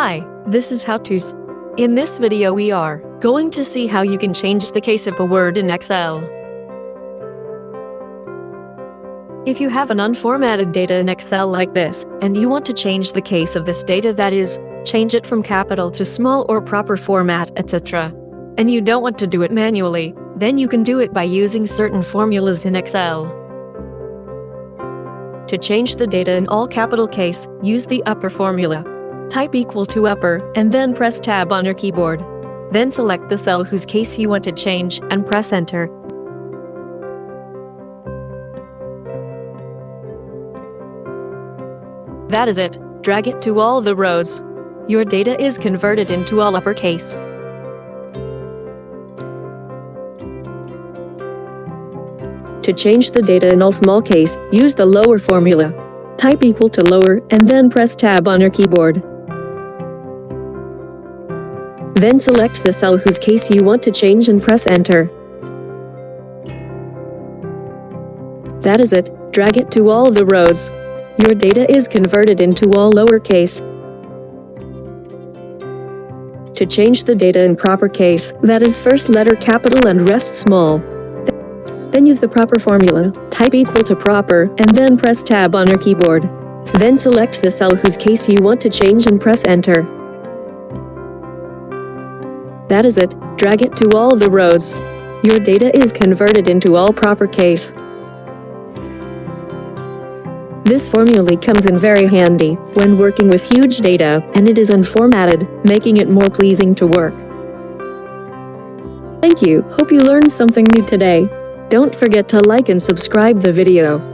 Hi, this is How To's. In this video we are going to see how you can change the case of a word in Excel. If you have an unformatted data in Excel like this, and you want to change the case of this data, that is, change it from capital to small or proper format, etc., and you don't want to do it manually, then you can do it by using certain formulas in Excel. To change the data in all capital case, use the upper formula. Type equal to upper, and then press Tab on your keyboard. Then select the cell whose case you want to change, and press Enter. That is it. Drag it to all the rows. Your data is converted into all uppercase. To change the data in all small case, use the lower formula. Type equal to lower, and then press Tab on your keyboard. Then select the cell whose case you want to change and press Enter. That is it. Drag it to all the rows. Your data is converted into all lowercase. To change the data in proper case, that is first letter capital and rest small. Then use the proper formula. Type equal to proper, and then press Tab on your keyboard. Then select the cell whose case you want to change and press Enter. That is it. Drag it to all the rows. Your data is converted into all proper case. This formula comes in very handy when working with huge data, and it is unformatted, making it more pleasing to work. Thank you. Hope you learned something new today. Don't forget to like and subscribe the video.